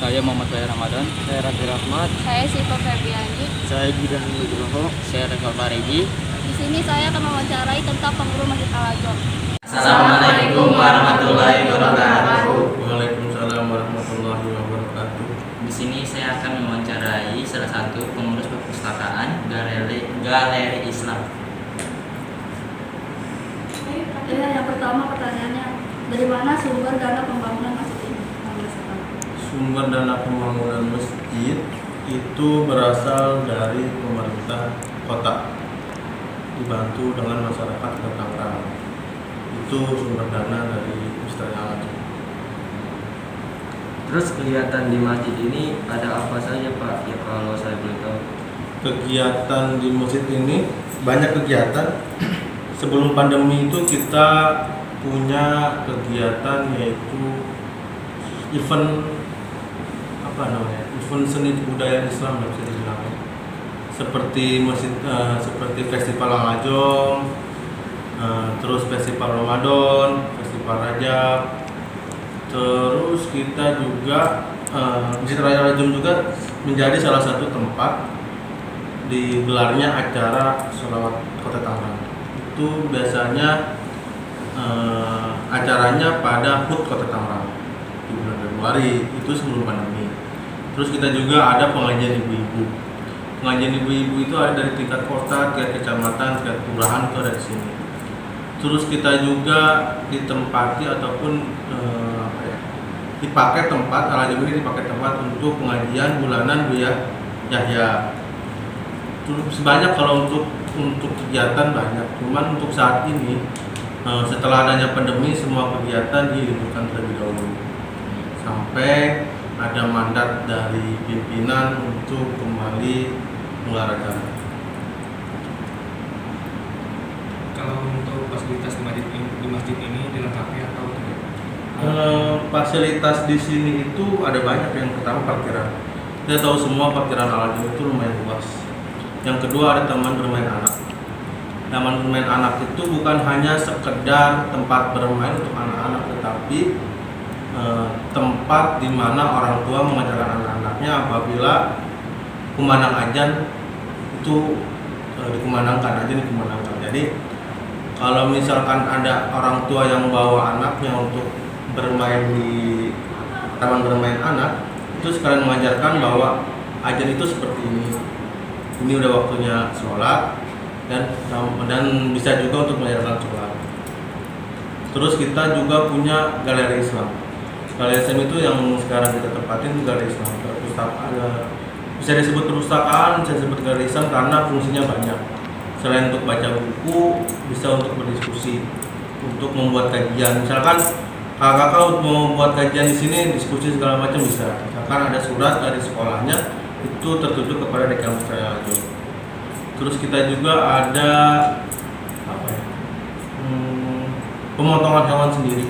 Saya Muhammad Fahir Ramadan. Saya Raffi Rahmat. Saya Siva Febiani. Saya Gideon Nugroho. Saya Rekor Parigi. Di sini saya akan mewawancarai tentang pengurus Masjid Al-Azhar. Assalamualaikum warahmatullahi wabarakatuh. Waalaikumsalam warahmatullahi wabarakatuh. Di sini saya akan mewawancarai salah satu pengurus perpustakaan Galeri Islam. Yang pertama pertanyaannya, dari mana sumber dana pembangunan masjid ini? Sumber dana pembangunan masjid itu berasal dari pemerintah kota, dibantu dengan masyarakat Tangerang. Itu sumber dana dari Masjid Al-Azhar. Terus kegiatan di masjid ini ada apa saja Pak? Ya kalau saya boleh tahu. Kegiatan di masjid ini banyak kegiatan. Sebelum pandemi itu kita punya kegiatan yaitu event event seni budaya Islam bisa dibilang, seperti seperti festival Al-Ajong, terus festival Ramadan, festival Rajab, terus kita juga Masjid Raya Al-Ajong juga menjadi salah satu tempat digelarnya acara sholawat Kota Tangerang. Itu biasanya acaranya pada HUT Kota Tangerang di bulan Februari, itu sebelum pandemi. Terus kita juga ada pengajian ibu-ibu. Pengajian ibu-ibu itu ada dari tingkat kota, tingkat kecamatan, tingkat kelurahan, itu ada di sini. Terus kita juga ditempati ataupun dipakai tempat, Al-Ajhar ini dipakai tempat untuk pengajian bulanan Buya Yahya. Sebanyak kalau untuk kegiatan banyak, cuman untuk saat ini setelah adanya pandemi semua kegiatan diliburkan terlebih dahulu sampai ada mandat dari pimpinan untuk kembali menggelar acara. Kalau untuk fasilitas di masjid ini dilengkapi atau tidak? Fasilitas di sini itu ada banyak. Yang pertama parkiran. Kita tahu semua parkiran Al-Ajhar itu lumayan luas. Yang kedua ada taman bermain anak. Taman bermain anak itu bukan hanya sekedar tempat bermain untuk anak-anak, tetapi tempat di mana orang tua mengajarkan anak-anaknya apabila kumandang azan itu dikumandangkan. Jadi kalau misalkan ada orang tua yang bawa anaknya untuk bermain di taman bermain anak, itu sekalian mengajarkan bahwa azan itu seperti ini. Ini udah waktunya sholat dan bisa juga untuk mengajarkan sholat. Terus kita juga punya galeri Islam. Galeri Islam itu yang sekarang kita tempatin itu galeri Islam. Bisa disebut perpustakaan, bisa disebut galeri Islam karena fungsinya banyak. Selain untuk baca buku, bisa untuk berdiskusi, untuk membuat kajian. Misalkan kakak mau membuat kajian di sini, diskusi segala macam bisa. Misalkan ada surat dari sekolahnya, itu tertuju kepada Dekan Al-Ajhar. Terus kita juga ada pemotongan hewan sendiri.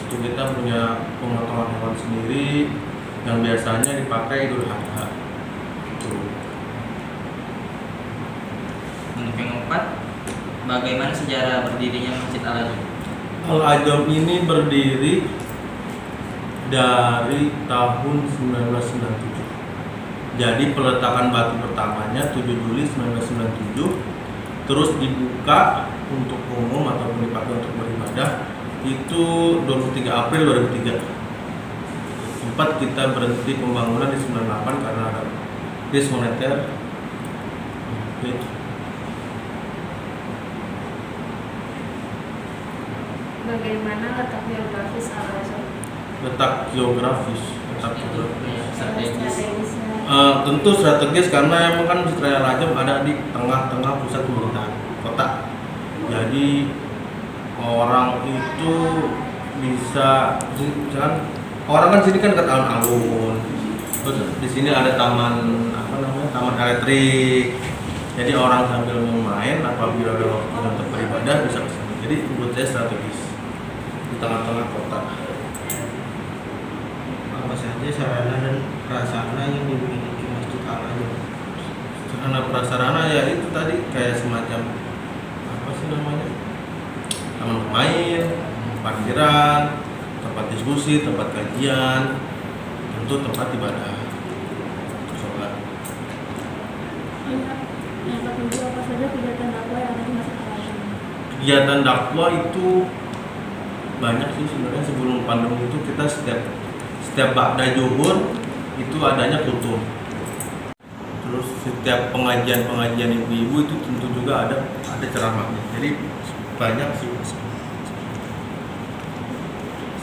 Itu kita punya pemotongan hewan sendiri yang biasanya dipakai Idul Adha. Untuk yang keempat, bagaimana sejarah berdirinya Masjid Al-Ajhar? Al-Ajhar ini berdiri dari tahun 1997. Jadi peletakan batu pertamanya 7 Juli 1997, terus dibuka untuk umum ataupun dipakai untuk beribadah itu 23 April 2003. Sempat kita berhenti pembangunan di 98 karena ada krisis moneter. Bagaimana letak geografis Al-Azhar? Letak geografis. Strategisnya. Tentu strategis karena emang kan Masjid Raya Al-Ajhar ada di tengah-tengah pusat pemerintahan kota. Jadi orang itu bisa, misalkan orang kan sini kan dekat alun-alun. Terus di sini ada taman taman elektrik. Jadi orang sambil main apabila ada waktu untuk beribadah bisa ke sini. Jadi menurut saya strategis di tengah-tengah kota. Apa saja sarana dan prasarana yang dimiliki Masjid Al-Ajhar? Sarana prasarana ya itu tadi kayak semacam taman bermain, parkiran, tempat diskusi, tempat kajian, untuk tempat ibadah sholat. Yang ketujuh, apa saja kegiatan dakwah yang ada di Masjid Al-Azhar? Kegiatan dakwah itu banyak sih sebenarnya. Sebelum pandemi itu kita setiap ba'da zuhur itu adanya khutbah. Terus setiap pengajian ibu-ibu itu tentu juga ada ceramahnya. Jadi banyak sih.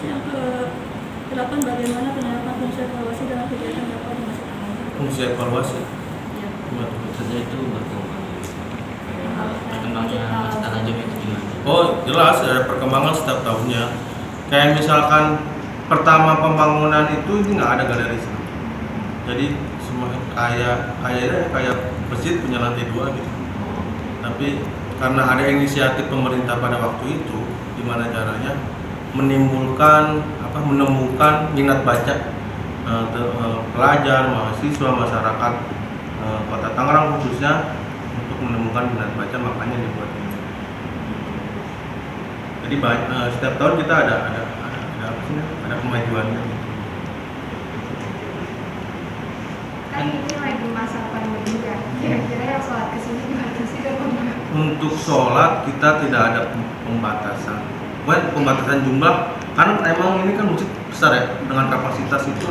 Yang ke-8, bagaimana penerapan fungsi evaluasi dalam kegiatan dakwah di Masjid Al-Azhar? Fungsi evaluasi. Ya. Maksudnya itu berkembang. Perkembangan Masjid Al-Azhar itu gimana? Oh jelas ada perkembangan setiap tahunnya. Kayak misalkan pertama pembangunan itu ini nggak ada galeri seni. Jadi semua kayak masjid punya lantai 2 gitu. Tapi karena ada inisiatif pemerintah pada waktu itu, gimana caranya menemukan minat baca pelajar, mahasiswa, masyarakat Kota Tangerang khususnya untuk menemukan minat baca, makanya dibuat ini. Jadi setiap tahun kita ada kemajuannya. Kan ini lagi masa pandemi ya, kira-kira yang sholat kesini gimana sih dong? Untuk sholat kita tidak ada pembatasan. Pembatasan jumlah, kan emang ini kan masjid besar ya, dengan kapasitas itu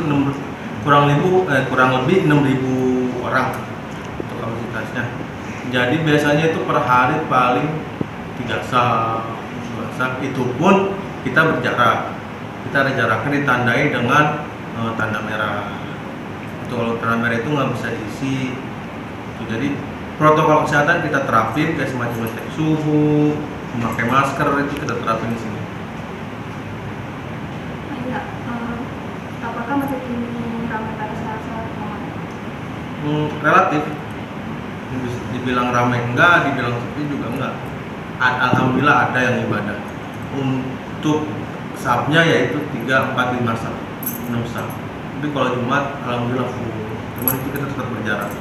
kurang lebih 6.000 orang untuk kapasitasnya. Jadi biasanya itu per hari paling 3 saf, 2 saf, itu pun kita berjarak. Kita ada jaraknya ditandai dengan tanda merah. Itu kalau tanda merah itu nggak bisa diisi. Jadi protokol kesehatan kita terapin kayak semacam cek suhu, memakai masker itu kita terapin di sini. Apakah masjid ini ramai pada saat-saat Ramadan? Relatif. Dibilang ramai enggak, dibilang sepi juga enggak. Alhamdulillah ada yang ibadah. Untuk safnya yaitu 3, 4, 5 saf, 6 saf. Tapi kalau Jumat alhamdulillah full. Cuman itu kita tetap berjarak.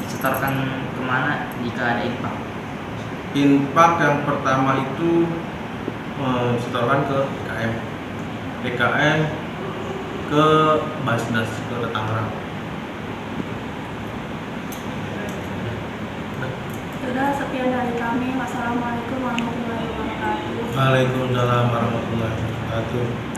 Disetorkan kemana jika ada infak? Infak yang pertama itu setorkan ke DKM ke Basnas ke Tangerang. Sudah, sekian dari kami. Wassalamualaikum warahmatullahi wabarakatuh. Waalaikumsalam warahmatullahi wabarakatuh.